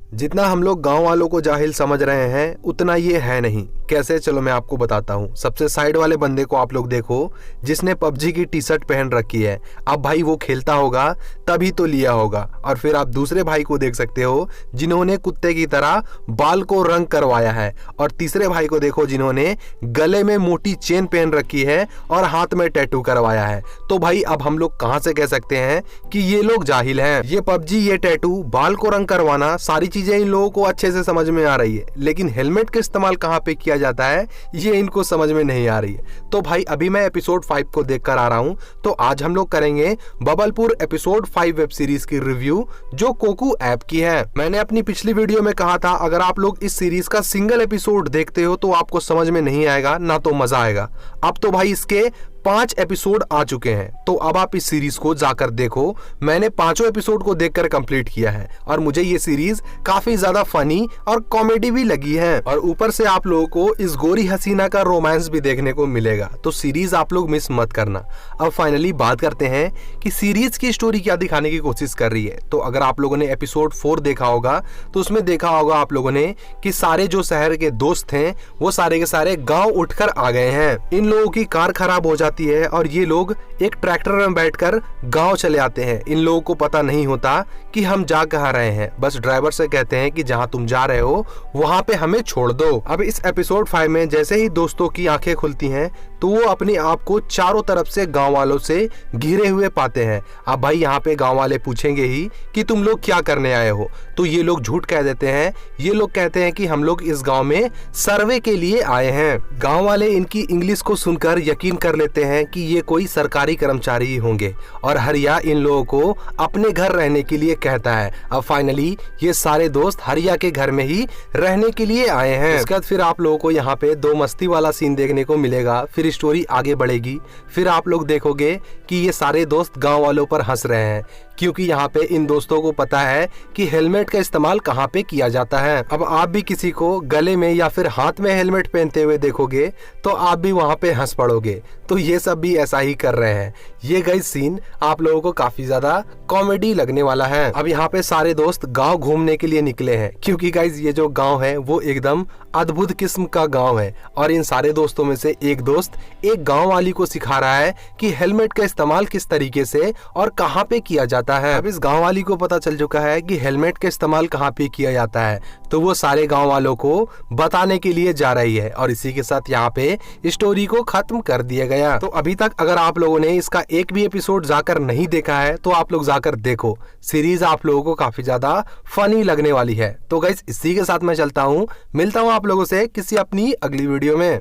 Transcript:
जितना हम लोग गांव वालों को जाहिल समझ रहे हैं उतना ये है नहीं। कैसे, चलो मैं आपको बताता हूँ। सबसे साइड वाले बंदे को आप लोग देखो जिसने पबजी की टी शर्ट पहन रखी है। अब भाई वो खेलता होगा तभी तो लिया होगा। और फिर आप दूसरे भाई को देख सकते हो जिन्होंने कुत्ते की तरह बाल को रंग करवाया है। और तीसरे भाई को देखो जिन्होंने गले में मोटी चेन पहन रखी है और हाथ में टैटू करवाया है। तो भाई अब हम लोग कहाँ से कह सकते हैं कि ये लोग जाहिल हैं। ये पबजी, ये टैटू, बाल को रंग करवाना, सारी चीजें इन लोगों को अच्छे से समझ में आ रही है, लेकिन हेलमेट का इस्तेमाल कहाँ पे किया जाता है ये इनको समझ में नहीं आ रही है। तो भाई अभी मैं एपिसोड 5 को देखकर आ रहा हूं। तो आज हम लोग करेंगे बबलपुर एपिसोड 5 वेब सीरीज की रिव्यू जो कोकू ऐप की है। मैंने अपनी पिछली वीडियो में कहा था अगर आप लोग इस सीरीज का सिंगल एपिसोड देखते हो तो आपको समझ में नहीं आएगा ना तो मजा आएगा। अब तो भाई इसके 5 एपिसोड आ चुके हैं, तो अब आप इस सीरीज को जाकर देखो। मैंने 5 एपिसोड को देखकर कंप्लीट किया है और मुझे ये सीरीज काफी ज्यादा फनी और कॉमेडी भी लगी है। और ऊपर से आप लोगों को इस गोरी हसीना का रोमांस भी देखने को मिलेगा, तो सीरीज आप लोग मिस मत करना। अब फाइनली बात करते हैं कि सीरीज की स्टोरी क्या दिखाने की कोशिश कर रही है। तो अगर आप लोगों ने एपिसोड 4 देखा होगा तो उसमें देखा होगा आप लोगों ने कि सारे जो शहर के दोस्त हैं वो सारे के सारे गाँव उठकर आ गए हैं। इन लोगों की कार खराब हो जाती है और ये लोग एक ट्रैक्टर में बैठकर गांव चले आते हैं। इन लोगों को पता नहीं होता कि हम जा कहां रहे हैं, बस ड्राइवर से कहते हैं कि जहां तुम जा रहे हो वहां पे हमें छोड़ दो। अब इस एपिसोड 5 में जैसे ही दोस्तों की आंखें खुलती हैं तो वो अपने आप को चारों तरफ से गांव वालों से घिरे हुए पाते हैं। अब भाई यहाँ पे गांव वाले पूछेंगे ही कि तुम लोग क्या करने आए हो, तो ये लोग झूठ कह देते हैं। ये लोग कहते हैं कि हम लोग इस गांव में सर्वे के लिए आए हैं। गांव वाले इनकी इंग्लिश को सुनकर यकीन कर लेते हैं कि ये कोई सरकारी कर्मचारी ही होंगे और हरिया इन लोगों को अपने घर रहने के लिए कहता है। अब फाइनली ये सारे दोस्त हरिया के घर में ही रहने के लिए आए हैं। इसके बाद फिर आप लोगों को यहाँ पे 2 मस्ती वाला सीन देखने को मिलेगा। फिर स्टोरी आगे बढ़ेगी। फिर आप लोग देखोगे कि ये सारे दोस्त गांव वालों पर हंस रहे हैं क्योंकि यहाँ पे इन दोस्तों को पता है कि हेलमेट का इस्तेमाल कहाँ पे किया जाता है। अब आप भी किसी को गले में या फिर हाथ में हेलमेट पहनते हुए देखोगे तो आप भी वहाँ पे हंस पड़ोगे। तो ये सब भी ऐसा ही कर रहे हैं। ये गाइस सीन आप लोगों को काफी ज्यादा कॉमेडी लगने वाला है। अब यहाँ पे सारे दोस्त गांव घूमने के लिए निकले हैं क्योंकि गाइस ये जो गांव है वो एकदम अद्भुत किस्म का गांव है। और इन सारे दोस्तों में से एक दोस्त एक गांव वाली को सिखा रहा है कि हेलमेट का इस्तेमाल किस तरीके से और कहाँ पे किया जाता है। अब इस गांव वाली को पता चल चुका है कि हेलमेट का इस्तेमाल कहाँ पे किया जाता है, तो वो सारे गांव वालों को बताने के लिए जा रही है। और इसी के साथ यहाँ पे स्टोरी को खत्म कर दिया गया। तो अभी तक अगर आप लोगों ने इसका एक भी एपिसोड जाकर नहीं देखा है तो आप लोग जाकर देखो। सीरीज आप लोगों को काफी ज्यादा फनी लगने वाली है। तो गाइस इसी के साथ मैं चलता हूँ, मिलता हूँ आप लोगों से किसी अपनी अगली वीडियो में।